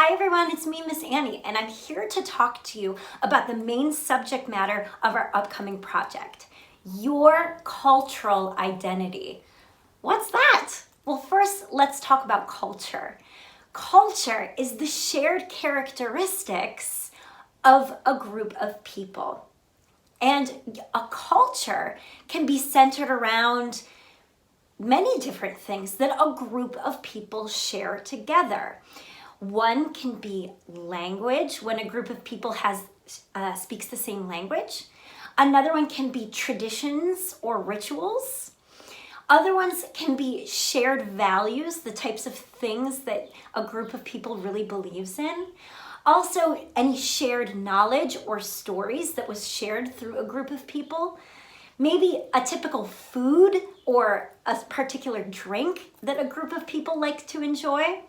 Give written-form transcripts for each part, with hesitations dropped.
Hi everyone, it's me, Miss Annie, and I'm here to talk to you about the main subject matter of our upcoming project, your cultural identity. What's that? Well, first, let's talk about culture. Culture is the shared characteristics of a group of people. And a culture can be centered around many different things that a group of people share together. One can be language, when a group of people speaks the same language. Another one can be traditions or rituals. Other ones can be shared values, the types of things that a group of people really believes in. Also, any shared knowledge or stories that was shared through a group of people. Maybe a typical food or a particular drink that a group of people like to enjoy.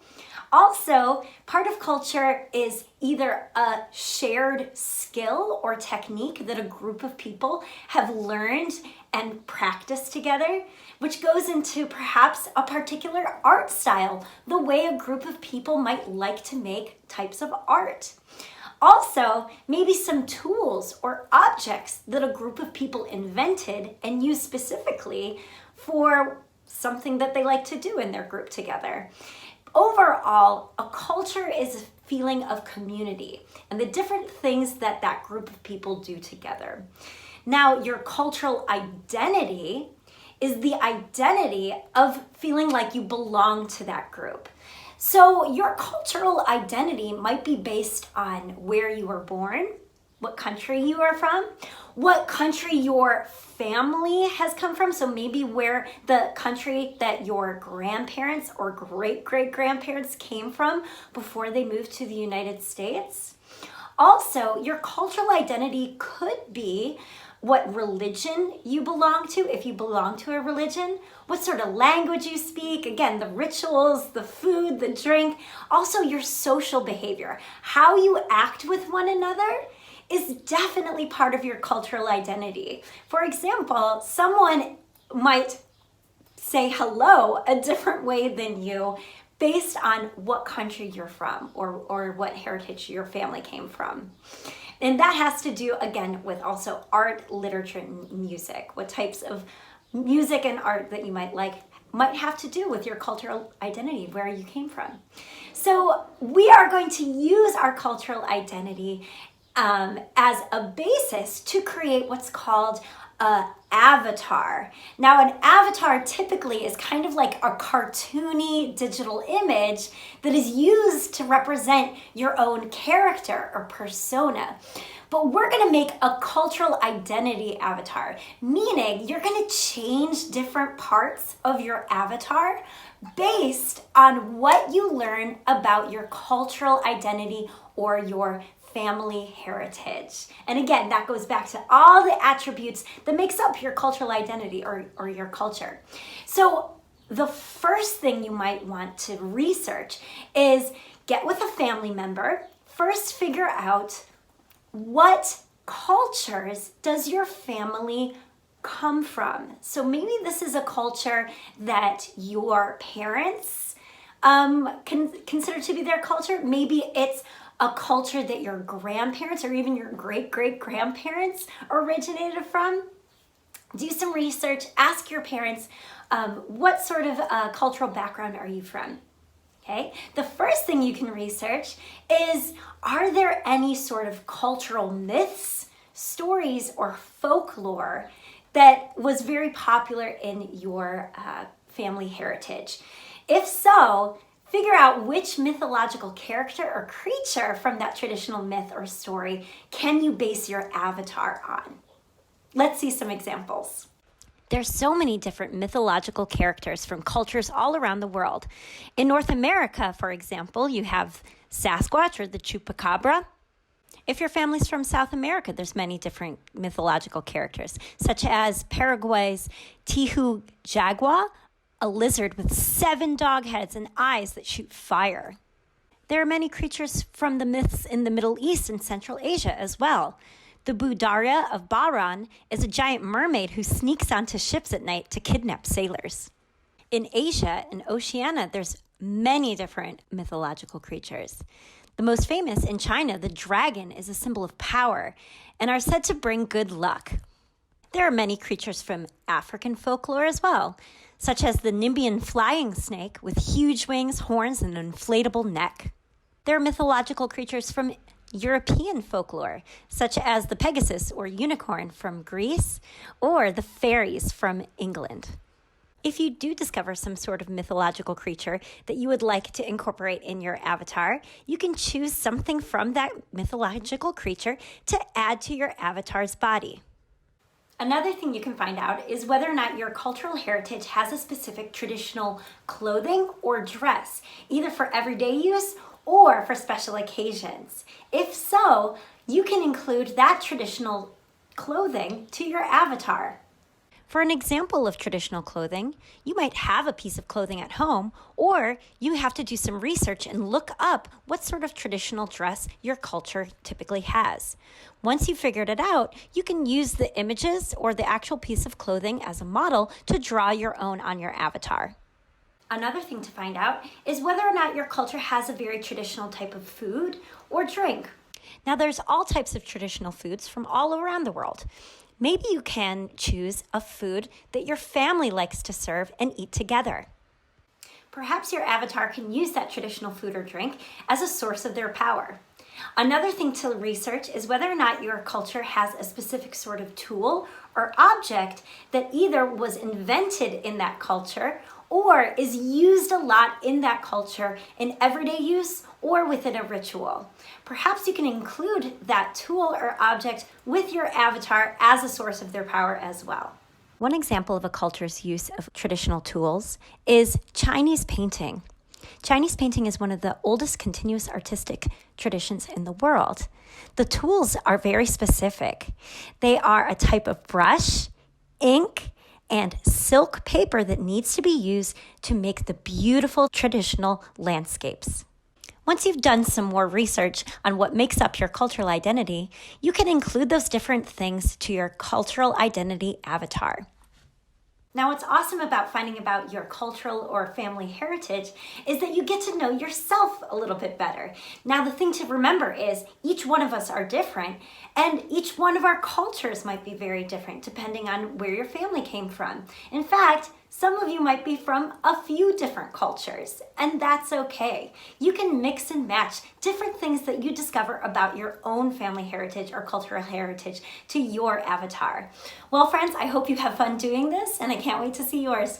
Also, part of culture is either a shared skill or technique that a group of people have learned and practiced together, which goes into perhaps a particular art style, the way a group of people might like to make types of art. Also, maybe some tools or objects that a group of people invented and used specifically for something that they like to do in their group together. Overall, a culture is a feeling of community and the different things that that group of people do together. Now, your cultural identity is the identity of feeling like you belong to that group. So your cultural identity might be based on where you were born, what country you are from, what country your family has come from. So maybe where the country that your grandparents or great-great-grandparents came from before they moved to the United States. Also, your cultural identity could be what religion you belong to, if you belong to a religion, what sort of language you speak, again, the rituals, the food, the drink, also your social behavior, how you act with one another is definitely part of your cultural identity. For example, someone might say hello a different way than you based on what country you're from or what heritage your family came from. And that has to do, again, with also art, literature, and music. What types of music and art that you might like might have to do with your cultural identity, where you came from. So we are going to use our cultural identity as a basis to create what's called an avatar. Now, an avatar typically is kind of like a cartoony digital image that is used to represent your own character or persona. But we're going to make a cultural identity avatar, meaning you're going to change different parts of your avatar based on what you learn about your cultural identity or your family heritage. And again, that goes back to all the attributes that makes up your cultural identity or your culture. So the first thing you might want to research is get with a family member. First, figure out what cultures does your family come from. So maybe this is a culture that your parents can consider to be their culture. Maybe it's a culture that your grandparents or even your great-great-grandparents originated from. Do some research, ask your parents, what sort of cultural background are you from? Okay, the first thing you can research is, are there any sort of cultural myths, stories, or folklore that was very popular in your family heritage? If so, figure out which mythological character or creature from that traditional myth or story can you base your avatar on. Let's see some examples. There's so many different mythological characters from cultures all around the world. In North America, for example, you have Sasquatch or the Chupacabra. If your family's from South America, there's many different mythological characters, such as Paraguay's Tihu Jaguar, a lizard with 7 dog heads and eyes that shoot fire. There are many creatures from the myths in the Middle East and Central Asia as well. The Budaria of Bahrain is a giant mermaid who sneaks onto ships at night to kidnap sailors. In Asia and Oceania, there's many different mythological creatures. The most famous in China, the dragon, is a symbol of power and are said to bring good luck. There are many creatures from African folklore as well, such as the Namibian flying snake with huge wings, horns, and an inflatable neck. There are mythological creatures from European folklore, such as the Pegasus or unicorn from Greece, or the fairies from England. If you do discover some sort of mythological creature that you would like to incorporate in your avatar, you can choose something from that mythological creature to add to your avatar's body. Another thing you can find out is whether or not your cultural heritage has a specific traditional clothing or dress, either for everyday use or for special occasions. If so, you can include that traditional clothing to your avatar. For an example of traditional clothing, you might have a piece of clothing at home, or you have to do some research and look up what sort of traditional dress your culture typically has. Once you've figured it out, you can use the images or the actual piece of clothing as a model to draw your own on your avatar. Another thing to find out is whether or not your culture has a very traditional type of food or drink. Now, there's all types of traditional foods from all around the world. Maybe you can choose a food that your family likes to serve and eat together. Perhaps your avatar can use that traditional food or drink as a source of their power. Another thing to research is whether or not your culture has a specific sort of tool or object that either was invented in that culture or is used a lot in that culture in everyday use or within a ritual. Perhaps you can include that tool or object with your avatar as a source of their power as well. One example of a culture's use of traditional tools is Chinese painting. Chinese painting is one of the oldest continuous artistic traditions in the world. The tools are very specific. They are a type of brush, ink, and silk paper that needs to be used to make the beautiful traditional landscapes. Once you've done some more research on what makes up your cultural identity, you can include those different things to your cultural identity avatar. Now, what's awesome about finding about your cultural or family heritage is that you get to know yourself a little bit better. Now, the thing to remember is each one of us are different, and each one of our cultures might be very different depending on where your family came from. In fact, some of you might be from a few different cultures, and that's okay. You can mix and match different things that you discover about your own family heritage or cultural heritage to your avatar. Well, friends, I hope you have fun doing this, and I can't wait to see yours.